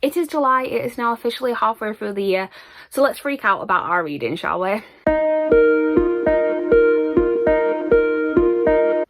It is July, it is now officially halfway through the year, so let's freak out about our reading, shall we?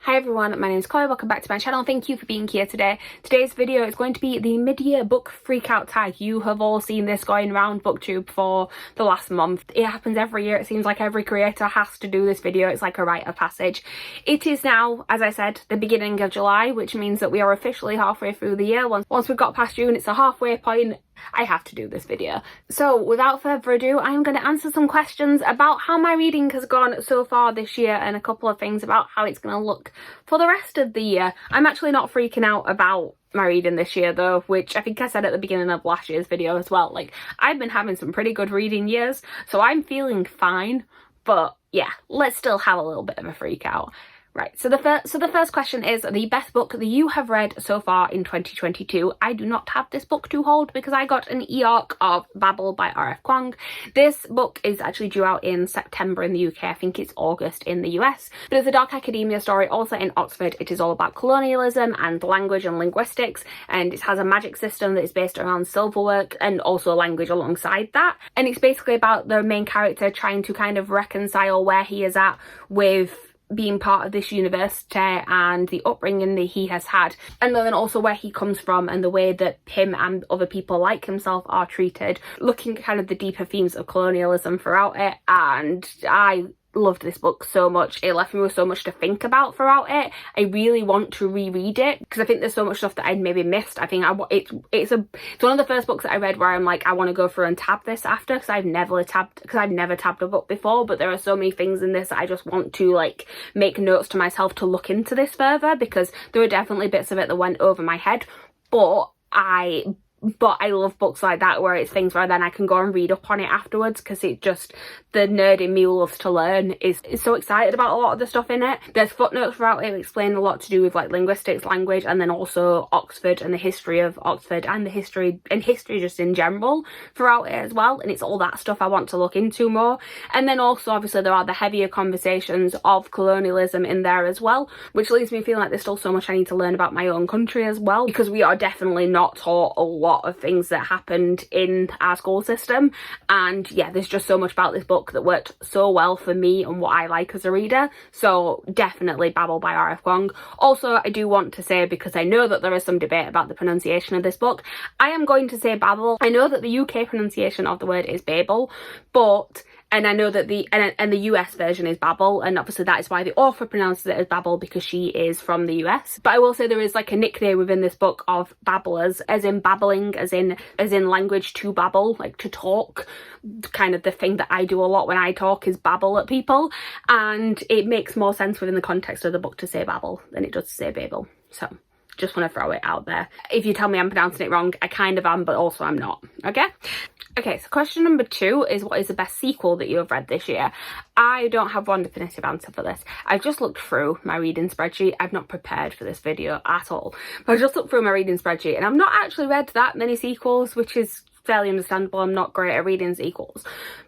Hi everyone, my name is Chloe, welcome back to my channel. Thank you for being here today. Today's video is going to be the mid-year book freakout tag. You have all seen this going around BookTube for the last month. It happens every year. It seems like every creator has to do this video. It's like a rite of passage. It is now, as I said, the beginning of July, which means that we are officially halfway through the year. Once we've got past June, it's a halfway point. I have to do this video. So without further ado, I'm going to answer some questions about how my reading has gone so far this year and a couple of things about how it's going to look for the rest of the year. I'm actually not freaking out about my reading this year though, which I think I said at the beginning of last year's video as well. Like, I've been having some pretty good reading years, so I'm feeling fine. But yeah, let's still have a little bit of a freak out. Right, so the first question is the best book that you have read so far in 2022. I do not have this book to hold because I got an e-arc of Babel by R.F. Kuang. This book is actually due out in September in the UK. I think it's August in the US. But it's a dark academia story also in Oxford. It is all about colonialism and language and linguistics, and it has a magic system that is based around silverwork and also language alongside that. And it's basically about the main character trying to kind of reconcile where he is at with being part of this university and the upbringing that he has had, and then also where he comes from and the way that him and other people like himself are treated, looking at kind of the deeper themes of colonialism throughout it. And I loved this book so much. It left me with so much to think about throughout it. I really want to reread it because I think there's so much stuff that I'd maybe missed. I think it's one of the first books that I read where I'm like, I want to go through and tab this after, because I've never tabbed a book before, but there are so many things in this that I just want to like make notes to myself to look into this further, because there were definitely bits of it that went over my head. But I love books like that where it's things where then I can go and read up on it afterwards, because it just, the nerd in me who loves to learn is so excited about a lot of the stuff in it. There's footnotes throughout it explaining a lot to do with like linguistics, language, and then also Oxford and the history of Oxford and the history just in general throughout it as well. And it's all that stuff I want to look into more. And then also obviously there are the heavier conversations of colonialism in there as well, which leaves me feeling like there's still so much I need to learn about my own country as well, because we are definitely not taught a lot of things that happened in our school system. And yeah, there's just so much about this book that worked so well for me and what I like as a reader. So definitely Babel by R.F. Kuang. Also, I do want to say, because I know that there is some debate about the pronunciation of this book, I am going to say Babel. I know that the UK pronunciation of the word is Babel, and I know that the US version is Babel, and obviously that is why the author pronounces it as Babel, because she is from the US. But I will say there is like a nickname within this book of babblers, as in babbling, as in language to babble, like to talk. Kind of the thing that I do a lot when I talk is babble at people, and it makes more sense within the context of the book to say Babel than it does to say Babel. So just want to throw it out there. If you tell me I'm pronouncing it wrong, I kind of am, but also I'm not. Okay, so question number 2 is, what is the best sequel that you have read this year? I don't have one definitive answer for this. I've just looked through my reading spreadsheet. I've not prepared for this video at all, but I just looked through my reading spreadsheet and I've not actually read that many sequels, which is fairly understandable. I'm not great at reading sequels.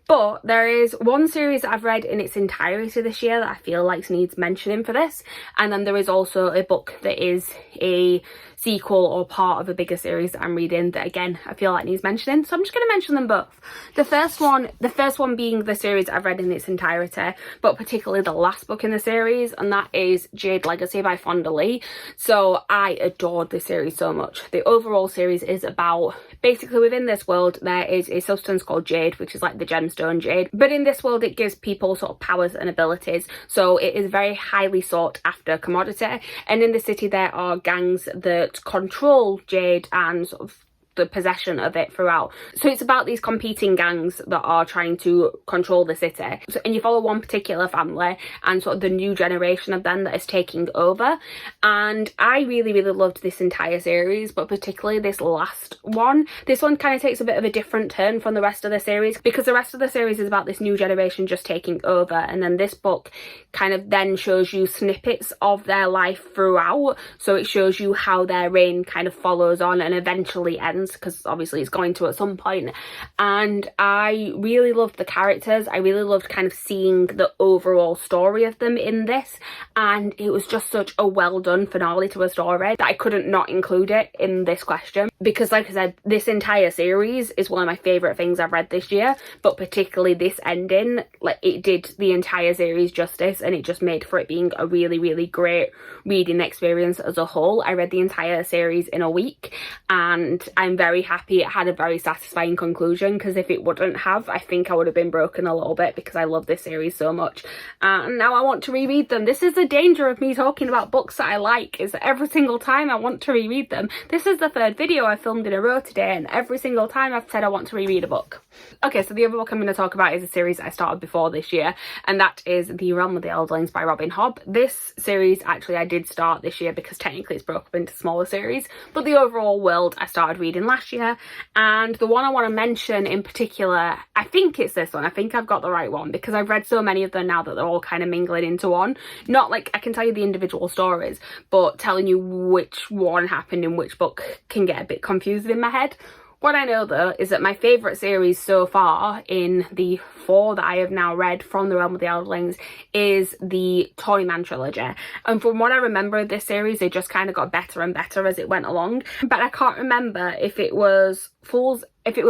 But there is one series that I've read in its entirety this year that I feel like needs mentioning for this. And then there is also a book that is a sequel or part of a bigger series that I'm reading that, again, I feel like needs mentioning. So I'm just going to mention them both. The first one being the series I've read in its entirety, but particularly the last book in the series, and that is Jade Legacy by Fonda Lee. So I adored this series so much. The overall series is about, basically within this world, there is a substance called jade, which is like the gemstone jade, but in this world it gives people sort of powers and abilities, so it is a very highly sought after commodity. And in the city there are gangs that control jade and sort of the possession of it throughout. So it's about these competing gangs that are trying to control the city. So, and you follow one particular family and sort of the new generation of them that is taking over. And I really, really loved this entire series, but particularly this last one. This one kind of takes a bit of a different turn from the rest of the series, because the rest of the series is about this new generation just taking over. And then this book kind of then shows you snippets of their life throughout. So it shows you how their reign kind of follows on and eventually ends, because obviously it's going to at some point. And I really loved the characters. I really loved kind of seeing the overall story of them in this, and it was just such a well done finale to a story that I couldn't not include it in this question. because like I said, this entire series is one of my favourite things I've read this year, but particularly this ending, like it did the entire series justice, and it just made for it being a really, really great reading experience as a whole. I read the entire series in a week, and I'm very happy it had a very satisfying conclusion, because if it wouldn't have, I think I would have been broken a little bit, because I love this series so much, and now I want to reread them. This is the danger of me talking about books that I like, is that every single time I want to reread them. This is the third video I filmed in a row today, and every single time I've said I want to reread a book. Okay, so the other book I'm going to talk about is a series I started before this year, and that is The Realm of the Eldlings by Robin Hobb. This series actually I did start this year because technically it's broken up into smaller series, but the overall world I started reading last year. And the one I want to mention in particular, I think it's this one. I think I've got the right one, because I've read so many of them now that they're all kind of mingling into one. Not like I can tell you the individual stories, but telling you which one happened in which book can get a bit confusing in my head. What I know though is that my favourite series so far in the 4 that I have now read from The Realm of the Eldlings is the Tawnyman trilogy. And from what I remember of this series, they just kind of got better and better as it went along. But I can't remember if it was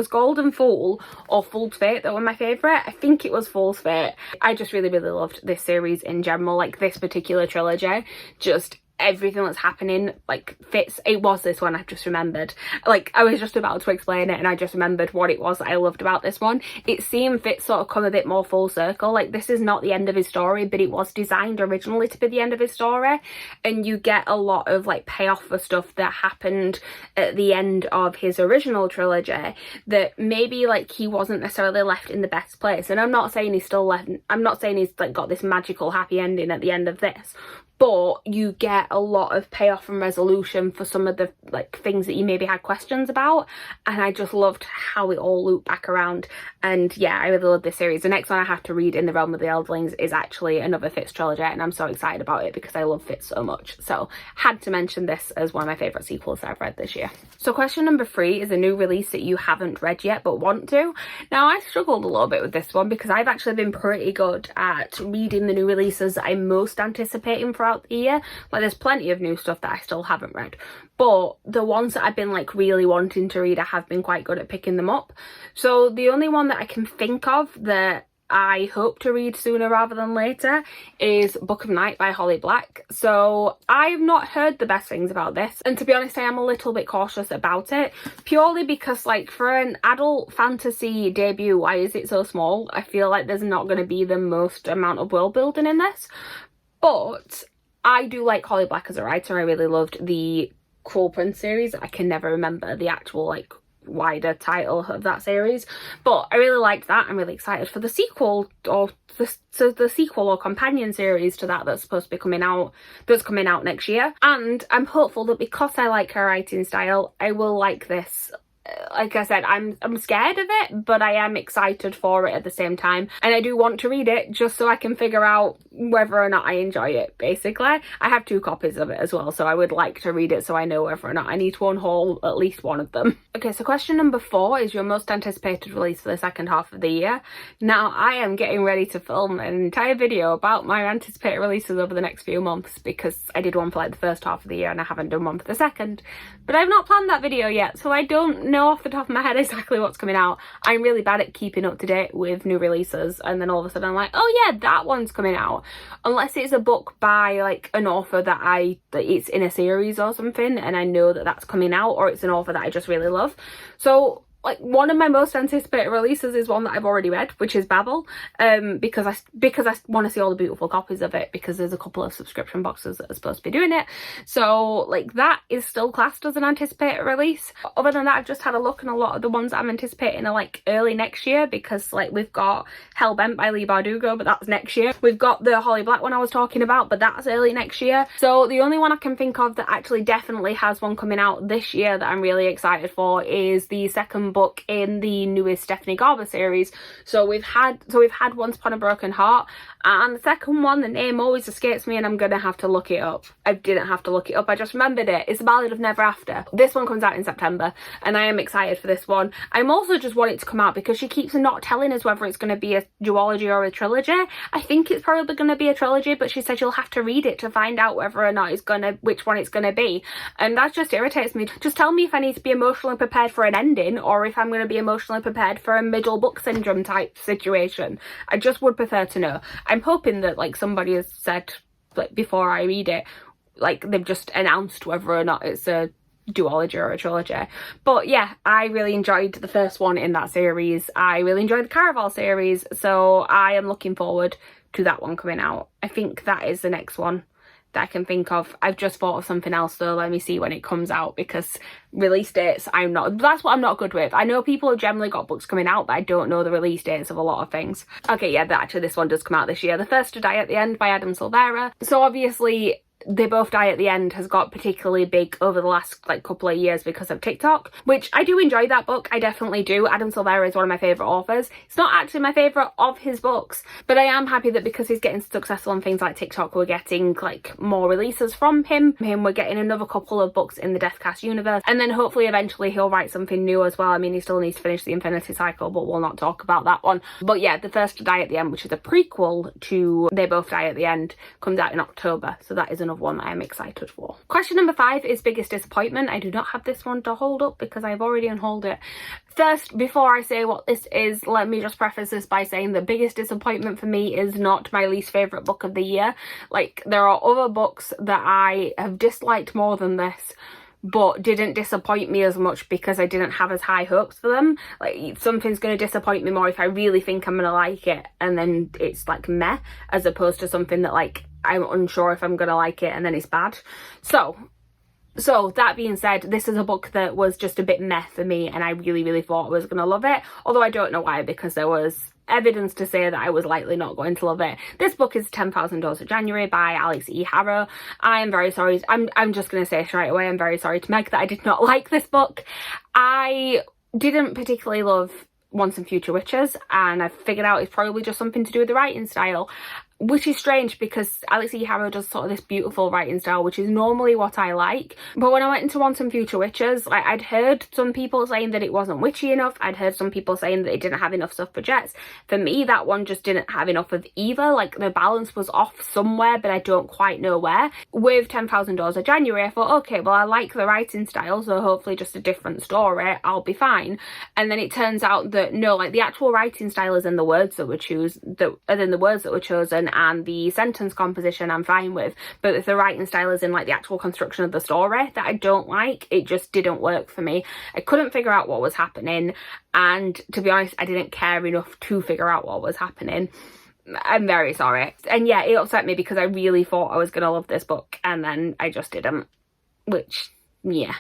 Golden Fool or Fool's Fate that were my favourite. I think it was Fool's Fate. I just really, really loved this series in general, like this particular trilogy. Just everything that's happening like fits. It was this one, I just remembered, like I was just about to explain it and I just remembered what it was that I loved about this one. It seemed Fitz sort of come a bit more full circle. Like this is not the end of his story, but it was designed originally to be the end of his story, and you get a lot of like payoff for stuff that happened at the end of his original trilogy that maybe like he wasn't necessarily left in the best place. And I'm not saying he's still left, I'm not saying he's like got this magical happy ending at the end of this, but you get a lot of payoff and resolution for some of the like things that you maybe had questions about, and I just loved how it all looped back around. And yeah, I really love this series. The next one I have to read in The Realm of the Eldlings is actually another Fitz trilogy, and I'm so excited about it because I love Fitz so much. So had to mention this as one of my favourite sequels that I've read this year. So question number 3 is a new release that you haven't read yet but want to. Now I struggled a little bit with this one because I've actually been pretty good at reading the new releases that I'm most anticipating throughout the year. Like there's plenty of new stuff that I still haven't read, but the ones that I've been like really wanting to read, I have been quite good at picking them up. So the only one that I can think of that I hope to read sooner rather than later is Book of Night by Holly Black. So I've not heard the best things about this, and to be honest I am a little bit cautious about it, purely because like for an adult fantasy debut, why is it so small? I feel like there's not going to be the most amount of world building in this, but I do like Holly Black as a writer. I really loved the Cruel Prince series. I can never remember the actual like wider title of that series, but I really liked that. I'm really excited for the sequel, or the sequel or companion series to that that's supposed to be coming out, that's coming out next year. And I'm hopeful that because I like her writing style, I will like this. Like I said, I'm scared of it, but I am excited for it at the same time, and I do want to read it just so I can figure out whether or not I enjoy it. Basically, I have 2 copies of it as well, so I would like to read it so I know whether or not I need to unhaul at least one of them. Okay, so question number 4 is your most anticipated release for the second half of the year. Now I am getting ready to film an entire video about my anticipated releases over the next few months, because I did one for like the first half of the year and I haven't done one for the second, but I've not planned that video yet, so I don't know off the top of my head exactly what's coming out. I'm really bad at keeping up to date with new releases, and then all of a sudden I'm like, oh yeah, that one's coming out, unless it's a book by like an author that it's in a series or something and I know that that's coming out, or it's an author that I just really love. So like one of my most anticipated releases is one that I've already read, which is Babel, because I want to see all the beautiful copies of it, because there's a couple of subscription boxes that are supposed to be doing it. So like that is still classed as an anticipated release. Other than that, I've just had a look, and a lot of the ones that I'm anticipating are like early next year, because like we've got Hellbent by Leigh Bardugo, but that's next year. We've got the Holly Black one I was talking about, but that's early next year. So the only one I can think of that actually definitely has one coming out this year that I'm really excited for is the second one book in the newest Stephanie Garber series. So we've had Once Upon a Broken Heart, and the second one, the name always escapes me and I'm gonna have to look it up. I didn't have to look it up, I just remembered it. It's The Ballad of Never After. This one comes out in September and I am excited for this one. I'm also just want it to come out because she keeps not telling us whether it's going to be a duology or a trilogy. I think it's probably going to be a trilogy, but she said you'll have to read it to find out whether or not which one it's going to be, and that just irritates me. Just tell me if I need to be emotionally prepared for an ending or if I'm going to be emotionally prepared for a middle book syndrome type situation. I just would prefer to know. I'm hoping that like somebody has said, like, before I read it, like they've just announced whether or not it's a duology or a trilogy. But yeah, I really enjoyed the first one in that series. I really enjoyed the Caraval series, so I am looking forward to that one coming out. I think that is the next one that I can think of. I've just thought of something else though. Let me see when it comes out, because release dates, that's what I'm not good with. I know people have generally got books coming out, but I don't know the release dates of a lot of things. Okay, yeah, actually this one does come out this year. The First to Die at the End by Adam Silvera. So obviously They Both Die at the End has got particularly big over the last like couple of years because of TikTok, which I do enjoy that book. I definitely do. Adam Silvera is one of my favourite authors. It's not actually my favourite of his books, but I am happy that because he's getting successful on things like TikTok, we're getting like more releases from him. We're getting another couple of books in the Deathcast universe, and then hopefully eventually he'll write something new as well. I mean, he still needs to finish the Infinity Cycle, but we'll not talk about that one. But yeah, The First to Die at the End, which is a prequel to They Both Die at the End, comes out in October, so that is another one that I'm excited for. Question number 5 is biggest disappointment. I do not have this one to hold up because I've already unhauled it. First, before I say what this is, let me just preface this by saying the biggest disappointment for me is not my least favourite book of the year. Like, there are other books that I have disliked more than this, but didn't disappoint me as much because I didn't have as high hopes for them. Like, something's going to disappoint me more if I really think I'm going to like it and then it's like meh, as opposed to something that like I'm unsure if I'm going to like it and then it's bad. So that being said, this is a book that was just a bit meh for me and I really thought I was going to love it, although I don't know why, because there was evidence to say that I was likely not going to love it. This book is $10,000 of January by Alex E. Harrow. I am very sorry. I'm just going to say straight away, I'm very sorry to Meg that I did not like this book. I didn't particularly love Once and Future Witches, and I figured out it's probably just something to do with the writing style, which is strange because Alex E. Harrow does sort of this beautiful writing style, which is normally what I like. But when I went into Once and Future Witches, like, I'd heard some people saying that it wasn't witchy enough. I'd heard some people saying that it didn't have enough suffragettes. For me, that one just didn't have enough of either. Like, the balance was off somewhere, but I don't quite know where. With $10,000 of January, I thought, okay, well, I like the writing style, so hopefully just a different story, I'll be fine. And then it turns out that no, like, the actual writing style is in the words that were chosen, and the sentence composition I'm fine with, but if the writing style is in like the actual construction of the story that I don't like, it just didn't work for me. I couldn't figure out what was happening, and to be honest, I didn't care enough to figure out what was happening. I'm very sorry. And yeah, it upset me because I really thought I was gonna love this book and then I just didn't, which, yeah.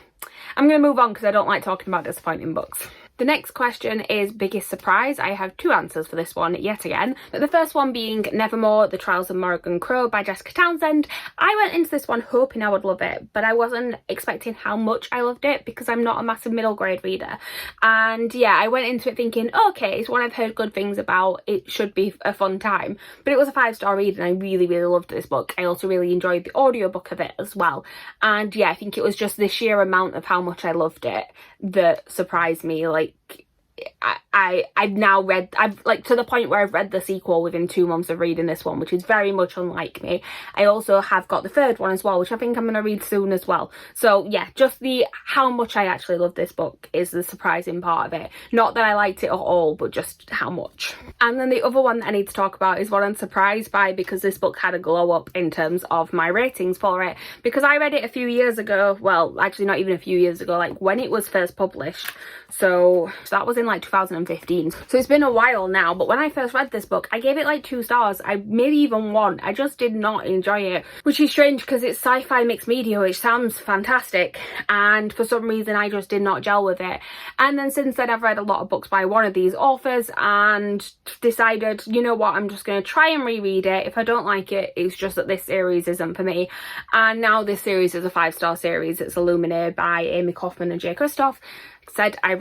I'm gonna move on because I don't like talking about disappointing books. The next question is biggest surprise. I have 2 answers for this one yet again. But the first one being Nevermore, The Trials of Morrigan Crow by Jessica Townsend. I went into this one hoping I would love it, but I wasn't expecting how much I loved it because I'm not a massive middle grade reader. And yeah, I went into it thinking, okay, it's one I've heard good things about, it should be a fun time. But it was a 5-star read and I really loved this book. I also really enjoyed the audiobook of it as well. And yeah, I think it was just the sheer amount of how much I loved it that surprised me. Like, I've now read, I've like to the point where I've read the sequel within 2 months of reading this one, which is very much unlike me. I also have got the 3rd one as well, which I think I'm going to read soon as well. So yeah, just the how much I actually love this book is the surprising part of it. Not that I liked it at all, but just how much. And then the other one that I need to talk about is what I'm surprised by, because this book had a glow up in terms of my ratings for it, because I read it a few years ago. Well, actually not even a few years ago, like when it was first published. So that was in like 2015, so it's been a while now. But when I first read this book, I gave it like 2 stars, I maybe even 1. I just did not enjoy it, which is strange because it's sci-fi mixed media, which sounds fantastic, and for some reason I just did not gel with it. And then since then I've read a lot of books by one of these authors and decided, you know what, I'm just going to try and reread it. If I don't like it, it's just that this series isn't for me. And now this series is a 5-star series. It's Illuminated by Amy Kaufman and Jay Kristoff. Said I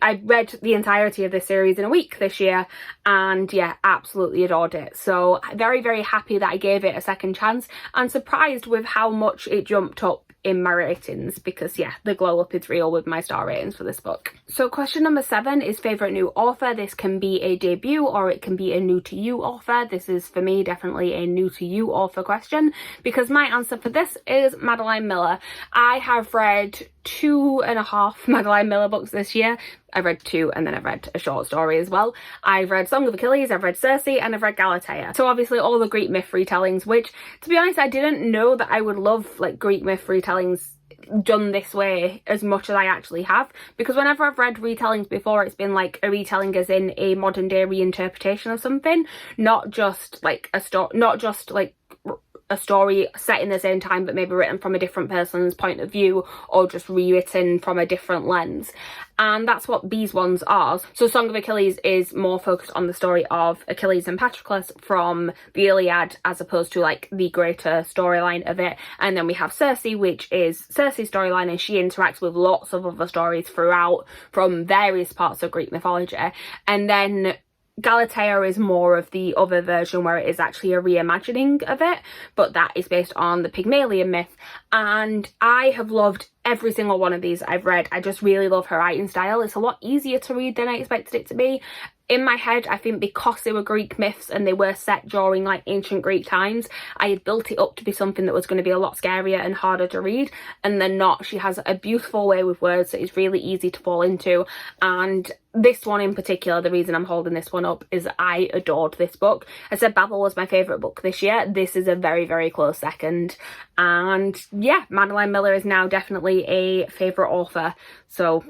I read the entirety of this series in a week this year, and yeah, absolutely adored it. So very, very happy that I gave it a second chance, and surprised with how much it jumped up in my ratings, because yeah, the glow up is real with my star ratings for this book. So question number 7 is favourite new author. This can be a debut or it can be a new to you author. This is for me definitely a new to you author question, because my answer for this is Madeline Miller. I have read 2.5 Madeline Miller books this year. I read 2 and then I've read a short story as well. I've read Song of Achilles, I've read Circe, and I've read Galatea. So obviously all the Greek myth retellings, which to be honest I didn't know that I would love like Greek myth retellings done this way as much as I actually have, because whenever I've read retellings before, it's been like a retelling as in a modern day reinterpretation of something, not just like a story set in the same time but maybe written from a different person's point of view, or just rewritten from a different lens. And that's what these ones are. So Song of Achilles is more focused on the story of Achilles and Patroclus from the Iliad, as opposed to like the greater storyline of it. And then we have Circe, which is Circe's storyline, and she interacts with lots of other stories throughout from various parts of Greek mythology. And then Galatea is more of the other version where it is actually a reimagining of it, but that is based on the Pygmalion myth. And I have loved every single one of these I've read. I just really love her writing style. It's a lot easier to read than I expected it to be. In my head, I think because they were Greek myths and they were set during like ancient Greek times, I had built it up to be something that was going to be a lot scarier and harder to read, and they're not. She has a beautiful way with words that is really easy to fall into, and this one in particular, the reason I'm holding this one up is I adored this book. I said Babel was my favourite book this year. This is a very, very close second, and yeah, Madeline Miller is now definitely a favourite author. So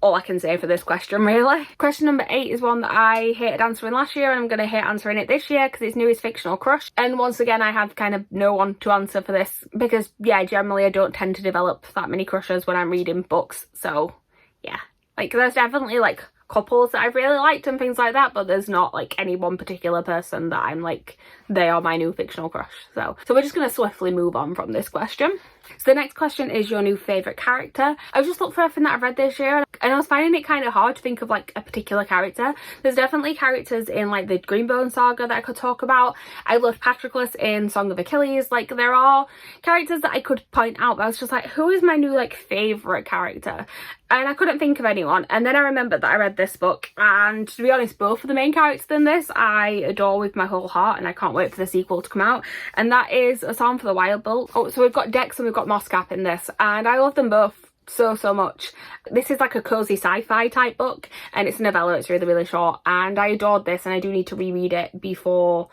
all I can say for this question, really. Question number 8 is one that I hated answering last year, and I'm going to hate answering it this year because it's newest fictional crush. And once again, I have kind of no one to answer for this because, yeah, generally I don't tend to develop that many crushes when I'm reading books. So, yeah. Like, there's definitely, like, couples that I've really liked and things like that, but there's not, like, any one particular person that I'm like, they are my new fictional crush. So we're just going to swiftly move on from this question. So the next question is your new favourite character. I just looked for everything that I've read this year, and I was finding it kind of hard to think of like a particular character. There's definitely characters in like the Greenbone saga that I could talk about. I loved Patroclus in Song of Achilles. Like, there are characters that I could point out, but I was just like, who is my new like favourite character? And I couldn't think of anyone. And then I remembered that I read this book, and to be honest, both of the main characters in this I adore with my whole heart, and I can't wait for the sequel to come out, and that is A Song for the Wild Bull. Oh, so we've got Dex and we've got Mosscap in this, and I love them both so much. This is like a cozy sci-fi type book, and it's a novella. It's really, really short, and I adored this, and I do need to reread it before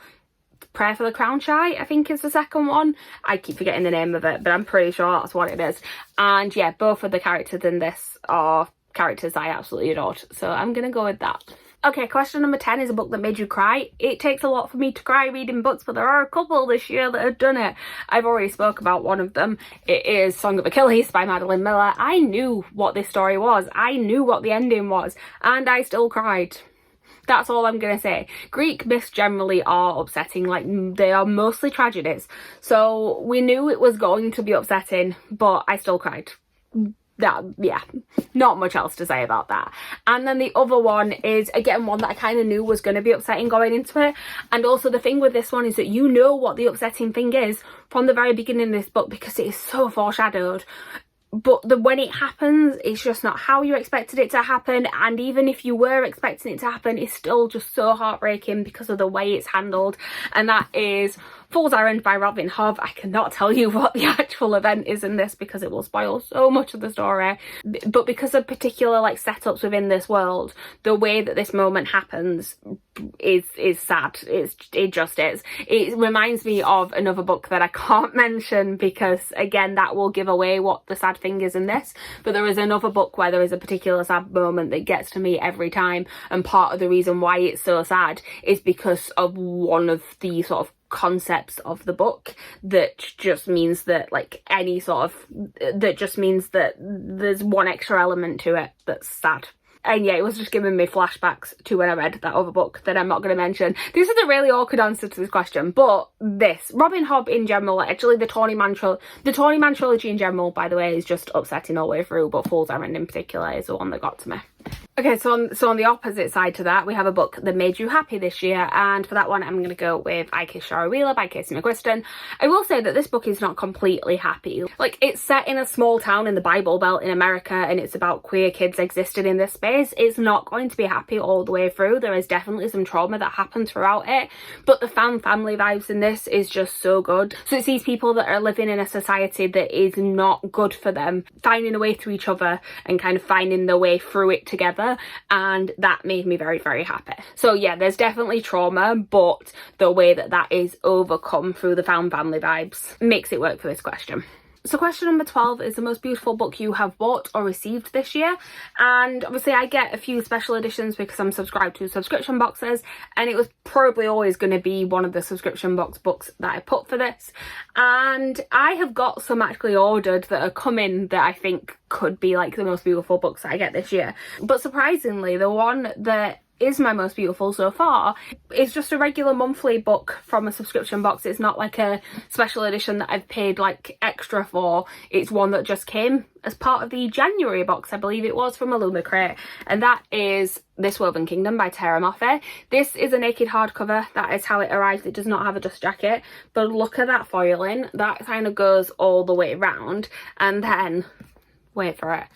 Prayer for the Crown Shy, I think is the second one. I keep forgetting the name of it, but I'm pretty sure that's what it is. And yeah, both of the characters in this are characters I absolutely adored, so I'm gonna go with that. Okay, question number 10 is a book that made you cry. It takes a lot for me to cry reading books, but there are a couple this year that have done it. I've already spoke about one of them. It is Song of Achilles by Madeline Miller. I knew what this story was. I knew what the ending was, and I still cried. That's all I'm going to say. Greek myths generally are upsetting. Like, they are mostly tragedies. So we knew it was going to be upsetting, but I still cried. That, yeah, not much else to say about that. And then the other one is, again, one that I kind of knew was going to be upsetting going into it. And also the thing with this one is that you know what the upsetting thing is from the very beginning of this book, because it is so foreshadowed. But when it happens, it's just not how you expected it to happen, and even if you were expecting it to happen, it's still just so heartbreaking because of the way it's handled. And that is Fool's Errand by Robin Hobb. I cannot tell you what the actual event is in this because it will spoil so much of the story, but because of particular like setups within this world, the way that this moment happens is sad. It just is. It reminds me of another book that I can't mention because, again, that will give away what the sad thing is in this, but there is another book where there is a particular sad moment that gets to me every time, and part of the reason why it's so sad is because of one of the sort of concepts of the book that just means that like any sort of that just means that there's one extra element to it that's sad. And yeah, it was just giving me flashbacks to when I read that other book that I'm not going to mention. This is a really awkward answer to this question, but this Robin Hobb in general, actually the Tawny Man trilogy in general, by the way, is just upsetting all the way through, but Fool's Errand in particular is the one that got to me. Okay, so on the opposite side to that, we have a book that made you happy this year, and for that one I'm going to go with I Kissed Shara Wheeler by Casey McQuiston. I will say that this book is not completely happy. Like, it's set in a small town in the Bible Belt in America, and it's about queer kids existing in this space. It's not going to be happy all the way through. There is definitely some trauma that happens throughout it, but the family vibes in this is just so good. So it's these people that are living in a society that is not good for them, finding a way through each other and kind of finding their way through it together, and that made me very, very happy. So yeah, there's definitely trauma, but the way that that is overcome through the family vibes makes it work for this question. So question number 12 is the most beautiful book you have bought or received this year. And obviously I get a few special editions because I'm subscribed to subscription boxes, and it was probably always going to be one of the subscription box books that I put for this. And I have got some actually ordered that are coming that I think could be like the most beautiful books that I get this year. But surprisingly, the one that is my most beautiful so far is just a regular monthly book from a subscription box. It's not like a special edition that I've paid like extra for. It's one that just came as part of the January box, I believe it was, from Illumicrate, and that is This Woven Kingdom by Tara Moffat. This is a naked hardcover. That is how it arrived. It does not have a dust jacket, but look at that foiling. That kind of goes all the way around, and then wait for it,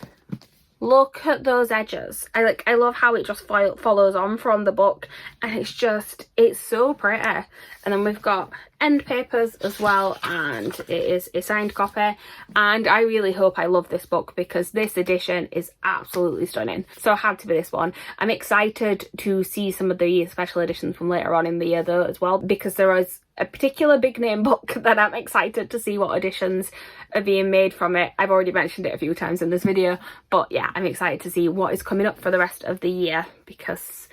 look at those edges. I love how it just follows on from the book, and it's so pretty. And then we've got end papers as well, and it is a signed copy, and I really hope I love this book because this edition is absolutely stunning. So it had to be this one. I'm excited to see some of the special editions from later on in the year though as well, because there is a particular big name book that I'm excited to see what editions are being made from it. I've already mentioned it a few times in this video, but yeah, I'm excited to see what is coming up for the rest of the year because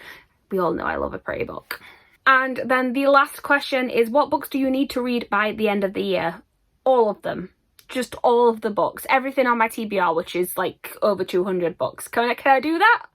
we all know I love a pretty book. And then the last question is, what books do you need to read by the end of the year? All of them. Just all of the books. Everything on my TBR, which is like over 200 books. Can I do that?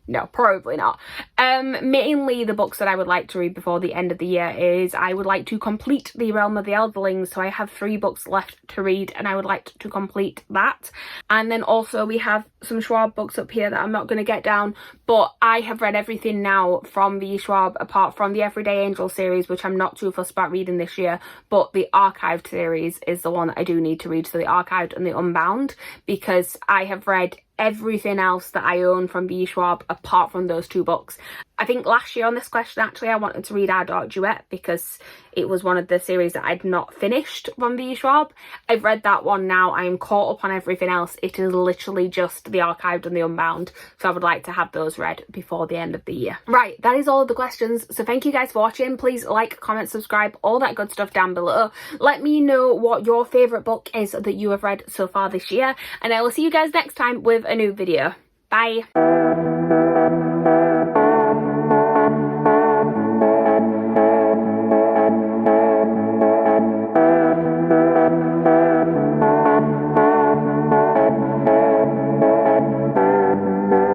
No, probably not. Mainly the books that I would like to read before the end of the year is I would like to complete The Realm of the Elderlings. So I have 3 books left to read and I would like to complete that. And then also we have some Schwab books up here that I'm not going to get down, but I have read everything now from the Schwab apart from the Everyday Angel series, which I'm not too fussed about reading this year, but the Archived series is the one that I do need to read. So the Archived and the Unbound, because I have read everything else that I own from B. Schwab apart from those 2 books. I think last year on this question actually I wanted to read Our Dark Duet because it was one of the series that I'd not finished from B. Schwab. I've read that one now. I am caught up on everything else. It is literally just the Archived and the Unbound, so I would like to have those read before the end of the year. Right, that is all of the questions, so thank you guys for watching. Please like, comment, subscribe, all that good stuff down below. Let me know what your favourite book is that you have read so far this year, and I will see you guys next time with a new video. Bye!